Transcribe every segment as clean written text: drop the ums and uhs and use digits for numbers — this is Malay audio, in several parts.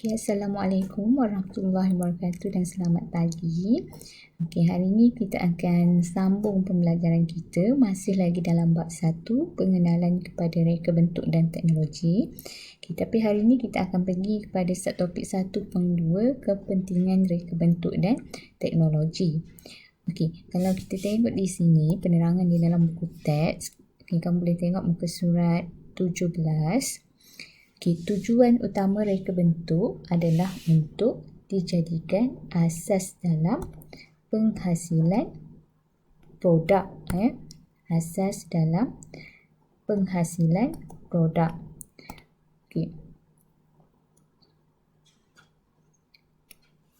Okay, Assalamualaikum warahmatullahi wabarakatuh dan selamat pagi. Okay, hari ini kita akan sambung pembelajaran kita, masih lagi dalam bab 1, pengenalan kepada reka bentuk dan teknologi. Okay, tapi hari ini kita akan pergi kepada topik 1.2, kepentingan reka bentuk dan teknologi. Okay, kalau kita tengok di sini, penerangan di dalam buku teks, okay, kamu boleh tengok muka surat 17. Okay, tujuan utama reka bentuk adalah untuk dijadikan asas dalam penghasilan produk. Asas dalam penghasilan produk. Okay.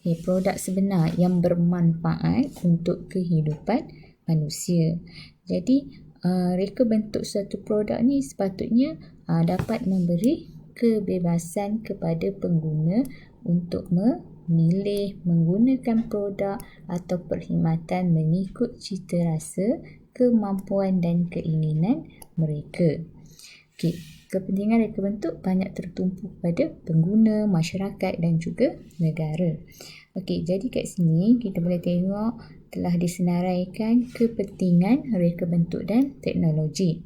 Okay, produk sebenar yang bermanfaat untuk kehidupan manusia. Jadi, reka bentuk suatu produk ni sepatutnya dapat memberi kebebasan kepada pengguna untuk memilih menggunakan produk atau perkhidmatan mengikut cita rasa, kemampuan dan keinginan mereka. Okay. Kepentingan reka bentuk banyak tertumpu pada pengguna, masyarakat dan juga negara. Okey, jadi kat sini kita boleh tengok telah disenaraikan kepentingan reka bentuk dan teknologi.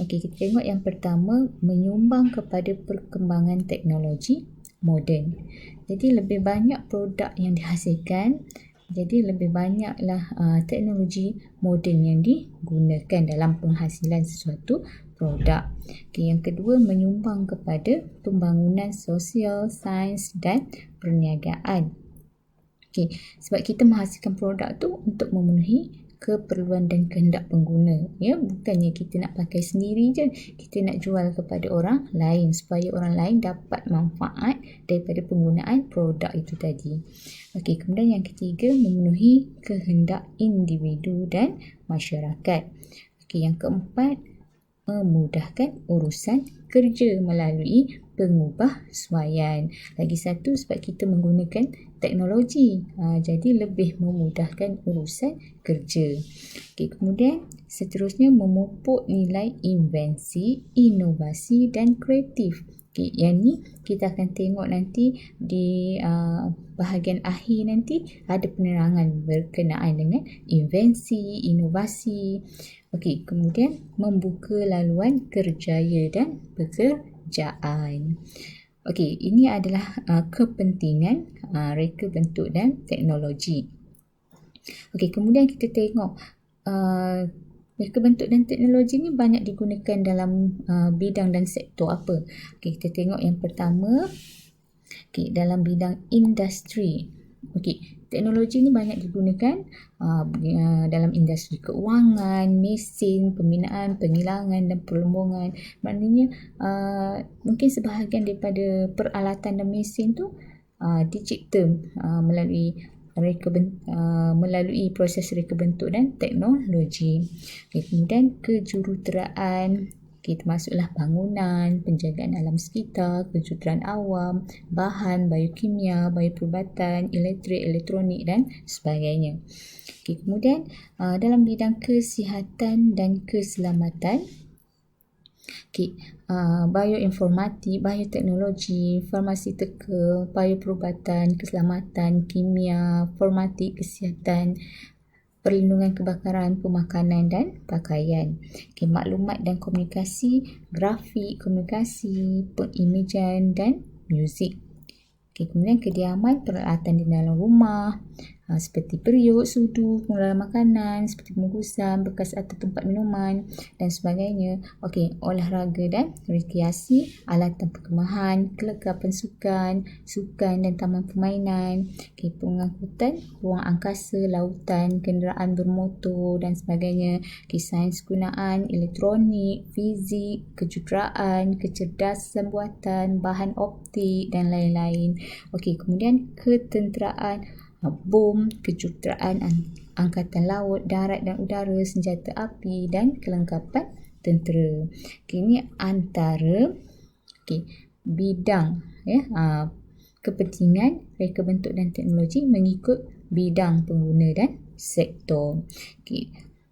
Okey, kita tengok yang pertama, menyumbang kepada perkembangan teknologi moden. Jadi lebih banyak produk yang dihasilkan, jadi lebih banyaklah teknologi moden yang digunakan dalam penghasilan sesuatu produk. Okay, yang kedua, menyumbang kepada pembangunan sosial, sains dan perniagaan. Okay, sebab kita menghasilkan produk tu untuk memenuhi keperluan dan kehendak pengguna. Ya, bukannya kita nak pakai sendiri je, kita nak jual kepada orang lain supaya orang lain dapat manfaat daripada penggunaan produk itu tadi. Okey, kemudian yang ketiga, memenuhi kehendak individu dan masyarakat. Okey, yang keempat, memudahkan urusan kerja melalui pengubahsuaian. Lagi satu, sebab kita menggunakan teknologi, jadi lebih memudahkan urusan kerja. Okay, kemudian seterusnya, memupuk nilai invensi, inovasi dan kreatif. Okay, yang ni kita akan tengok nanti di bahagian akhir nanti ada penerangan berkenaan dengan invensi, inovasi. Okey, kemudian membuka laluan kerjaya dan pekerjaan. Okey, ini adalah kepentingan reka bentuk dan teknologi. Okey, kemudian kita tengok reka bentuk dan teknologi ni banyak digunakan dalam bidang dan sektor apa. Okey, kita tengok yang pertama, dalam bidang industri. Okey, teknologi ni banyak digunakan dalam industri keuangan, mesin, pembinaan, penghilangan dan perlombongan. Maknanya mungkin sebahagian daripada peralatan dan mesin tu dicipta melalui proses reka bentuk dan teknologi. Okay, kemudian kejuruteraan, termasuklah bangunan, penjagaan alam sekitar, kejuruteraan awam, bahan, biokimia, bioperubatan, elektrik, elektronik dan sebagainya. Okay, kemudian dalam bidang kesihatan dan keselamatan, bioinformatik, bioteknologi, farmaseutika, bioperubatan, keselamatan, kimia, formatik, kesihatan, perlindungan kebakaran, pemakanan dan pakaian. Okay, maklumat dan komunikasi, grafik, komunikasi, pengimejan dan muzik. Okay, kemudian kediaman, peralatan di dalam rumah, seperti periuk, sudu, pengelolaan makanan, seperti bungkusan, bekas atau tempat minuman dan sebagainya. Okey, olahraga dan rekreasi, alatan perkemahan, kelengkapan sukan dan taman permainan, pengangkutan, ruang angkasa, lautan, kenderaan bermotor dan sebagainya. Sains gunaan, elektronik, fizik, kejuruteraan, kecerdasan buatan, bahan optik dan lain-lain. Okey, kemudian ketenteraan, bom, kejuruteraan angkatan laut, darat dan udara, senjata api dan kelengkapan tentera. Ini antara bidang kepentingan reka bentuk dan teknologi mengikut bidang pengguna dan sektor.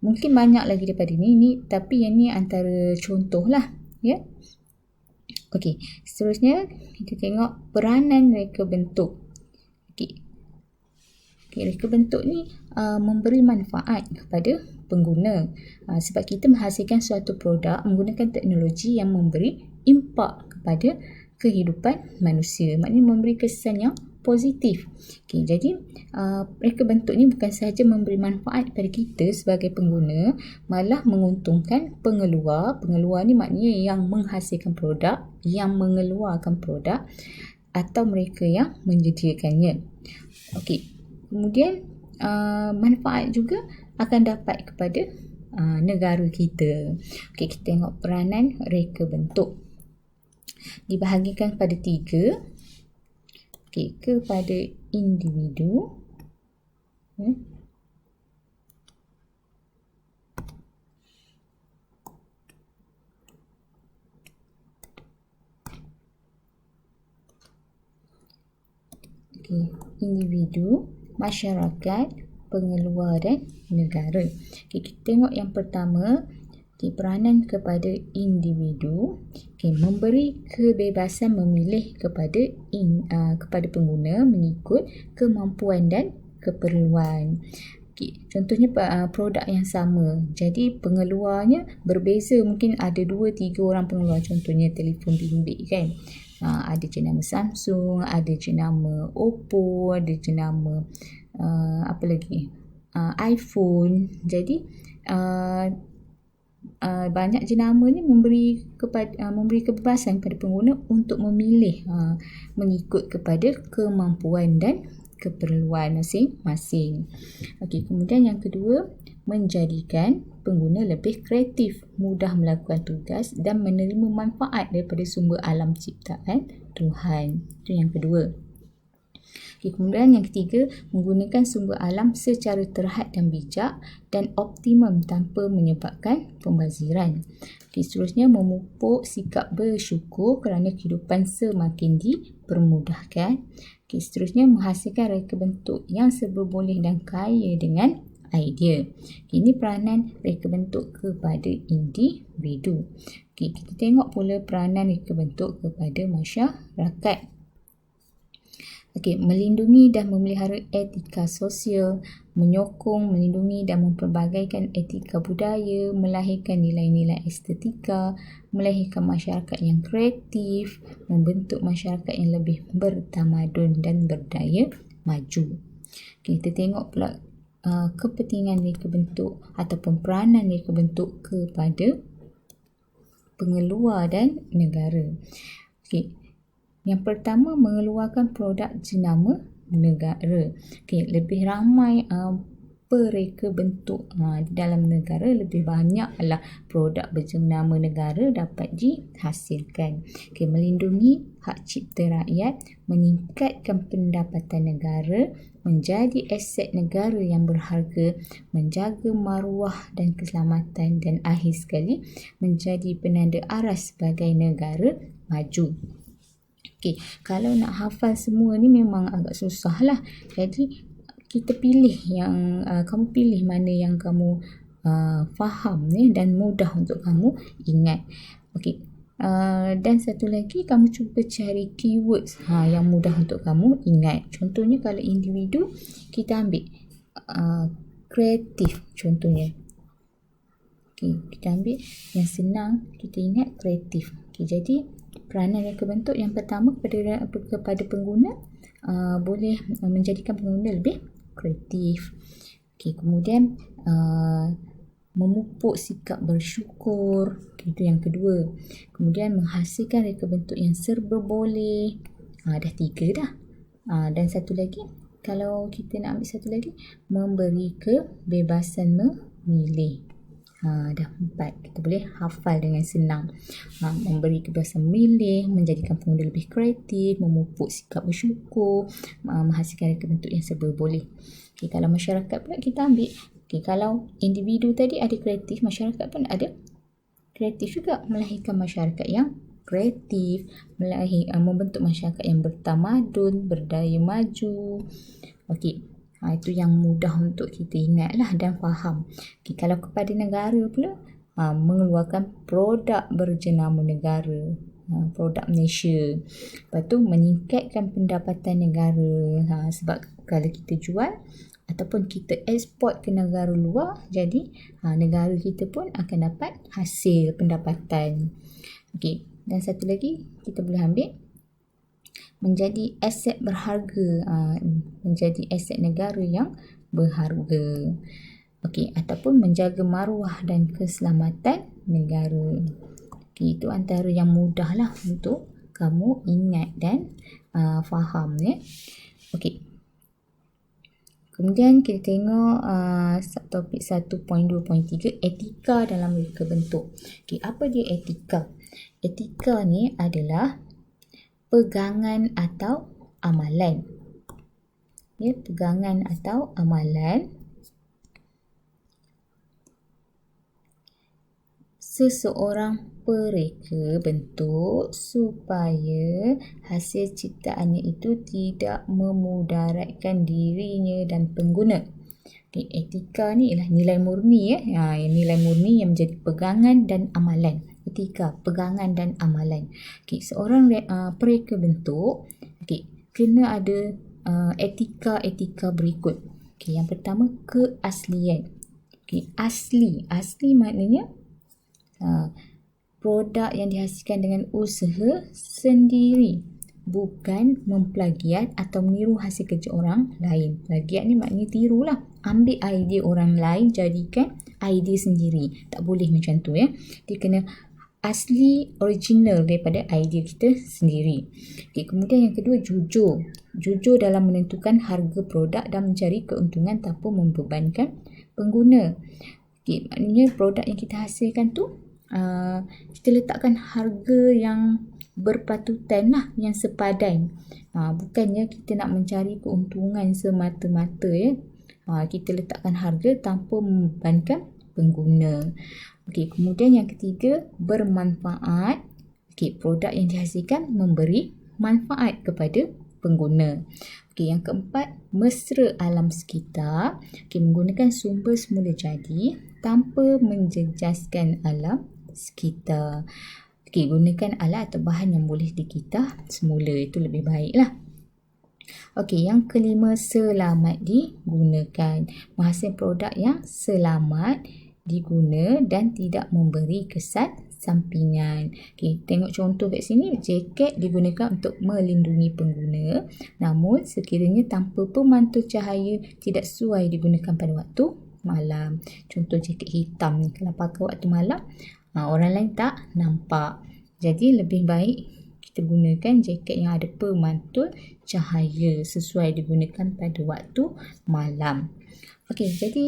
Mungkin banyak lagi daripada ini tapi yang ni antara contoh lah. Okey, seterusnya kita tengok peranan reka bentuk. Okey, reka bentuk ni memberi manfaat kepada pengguna sebab kita menghasilkan suatu produk menggunakan teknologi yang memberi impak kepada kehidupan manusia. Maknanya memberi kesan yang positif. Okey, jadi reka bentuk ni bukan sahaja memberi manfaat kepada kita sebagai pengguna, malah menguntungkan pengeluar. Pengeluar ni maknanya yang menghasilkan produk, yang mengeluarkan produk atau mereka yang menyediakannya. Okey, kemudian manfaat juga akan dapat kepada negara kita. Okey, kita tengok peranan reka bentuk. Dibahagikan kepada 3. Okey, kepada individu, individu, masyarakat, pengeluar dan negara. Okey, kita tengok yang pertama, peranan kepada individu, memberi kebebasan memilih kepada pengguna mengikut kemampuan dan keperluan. Contohnya produk yang sama, jadi pengeluarnya berbeza, mungkin ada 2-3 orang pengeluar, contohnya telefon bimbit kan. Ada jenama Samsung, ada jenama Oppo, ada jenama apa lagi, iPhone. Jadi banyak jenama ni memberi kebebasan kepada pengguna untuk memilih mengikut kepada kemampuan dan keperluan masing-masing. Okey, kemudian yang kedua, menjadikan pengguna lebih kreatif, mudah melakukan tugas dan menerima manfaat daripada sumber alam ciptaan Tuhan. Itu yang kedua. Kemudian yang ketiga, menggunakan sumber alam secara terhad dan bijak dan optimum tanpa menyebabkan pembaziran. Seterusnya, memupuk sikap bersyukur kerana kehidupan semakin dipermudahkan. Seterusnya, menghasilkan reka bentuk yang serba boleh dan kaya dengan idea. Ini peranan reka bentuk kepada individu. Kita tengok pula peranan reka bentuk kepada masyarakat. Melindungi dan memelihara etika sosial, menyokong, melindungi dan mempelbagaikan etika budaya, melahirkan nilai-nilai estetika, melahirkan masyarakat yang kreatif, membentuk masyarakat yang lebih bertamadun dan berdaya maju. Kita tengok pula kepentingan reka bentuk ataupun peranan reka bentuk kepada pengeluar dan negara. Yang pertama, mengeluarkan produk jenama negara. Lebih ramai pereka bentuk di dalam negara, lebih banyaklah produk berjenama negara dapat dihasilkan. Melindungi hak cipta rakyat, meningkatkan pendapatan negara, menjadi aset negara yang berharga, menjaga maruah dan keselamatan, dan akhir sekali menjadi penanda aras sebagai negara maju. Kalau nak hafal semua ni memang agak susah lah. Jadi kita pilih yang kamu pilih mana yang kamu faham dan mudah untuk kamu ingat. Dan satu lagi, kamu cuba cari keywords yang mudah untuk kamu ingat. Contohnya kalau individu, kita ambil kreatif contohnya. Kita ambil yang senang kita ingat, kreatif. Jadi peranan reka bentuk yang pertama kepada pengguna, boleh menjadikan pengguna lebih kreatif. Kemudian memupuk sikap bersyukur, itu yang kedua. Kemudian menghasilkan reka bentuk yang serba boleh, dah 3 dah. Dan satu lagi, kalau kita nak ambil satu lagi, memberi kebebasan memilih. Dah 4. Kita boleh hafal dengan senang. Memberi kebebasan memilih, menjadikan pengguna lebih kreatif, memupuk sikap bersyukur, menghasilkan reka bentuk yang serba boleh. Kalau masyarakat pula kita ambil, kalau individu tadi ada kreatif, masyarakat pun ada kreatif juga, melahirkan masyarakat yang kreatif, membentuk masyarakat yang bertamadun, berdaya maju. Itu yang mudah untuk kita ingat lah dan faham. Kalau kepada negara pula, mengeluarkan produk berjenama negara. produk Malaysia. Lepas tu meningkatkan pendapatan negara. Sebab kalau kita jual ataupun kita eksport ke negara luar, jadi negara kita pun akan dapat hasil pendapatan. Okey, dan satu lagi kita boleh ambil menjadi aset berharga, menjadi aset negara yang berharga. Okey, ataupun menjaga maruah dan keselamatan negara. Okey, itu antara yang mudah lah untuk kamu ingat dan faham ya. Okey. Kemudian kita tengok topik 1.2.3, etika dalam reka bentuk. Okey, apa dia etika? Etika ni adalah pegangan atau amalan. Ya, pegangan atau amalan seseorang pereka bentuk supaya hasil ciptaannya itu tidak memudaratkan dirinya dan pengguna. Okay, etika ni ialah nilai murni ya. Nilai murni yang menjadi pegangan dan amalan. Etika, pegangan dan amalan. Okay, seorang pereka bentuk kena ada etika-etika berikut. Okay, yang pertama, keaslian. Okay, asli maknanya produk yang dihasilkan dengan usaha sendiri, bukan memplagiat atau meniru hasil kerja orang lain. Plagiat ni maknanya tiru lah. Ambil idea orang lain, jadikan idea sendiri. Tak boleh macam tu ya. Dia kena asli, original daripada idea kita sendiri. Okay, kemudian yang kedua, jujur. Jujur dalam menentukan harga produk dan mencari keuntungan tanpa membebankan pengguna. Okay, maknanya produk yang kita hasilkan tu kita letakkan harga yang berpatutan lah, yang sepadan. Bukannya kita nak mencari keuntungan semata-mata ya. Kita letakkan harga tanpa membebankan pengguna. Okey, kemudian yang ketiga, bermanfaat. Okey, produk yang dihasilkan memberi manfaat kepada pengguna. Okey, yang keempat, mesra alam sekitar. Okey, menggunakan sumber semula jadi tanpa menjejaskan alam sekitar. Okey, gunakan alat atau bahan yang boleh dikitah semula, itu lebih baiklah. Okey, yang kelima, selamat digunakan. Menghasilkan produk yang selamat diguna dan tidak memberi kesan sampingan. Okey, tengok contoh kat sini, jaket digunakan untuk melindungi pengguna, namun sekiranya tanpa pemantul cahaya tidak sesuai digunakan pada waktu malam. Contoh jaket hitam ni, kalau pakai waktu malam, orang lain tak nampak. Jadi lebih baik kita gunakan jaket yang ada pemantul cahaya, sesuai digunakan pada waktu malam. Okey, jadi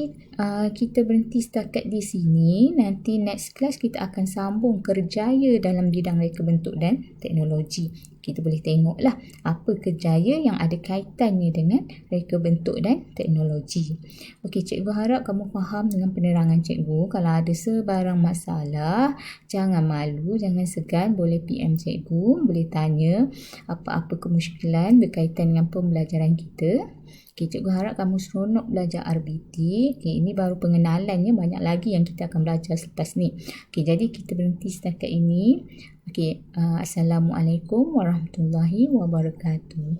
kita berhenti setakat di sini. Nanti next class kita akan sambung kerjaya dalam bidang reka bentuk dan teknologi. Kita boleh tengoklah apa kerjaya yang ada kaitannya dengan reka bentuk dan teknologi. Okey, cikgu harap kamu faham dengan penerangan cikgu. Kalau ada sebarang masalah, jangan malu, jangan segan, boleh PM cikgu, boleh tanya apa-apa kemusykilan berkaitan dengan pembelajaran kita. Okay, cikgu harap kamu seronok belajar RBT. Okay, ini baru pengenalannya, banyak lagi yang kita akan belajar selepas ni. Okay, jadi kita berhenti setakat ini. Okay, Assalamualaikum warahmatullahi wabarakatuh.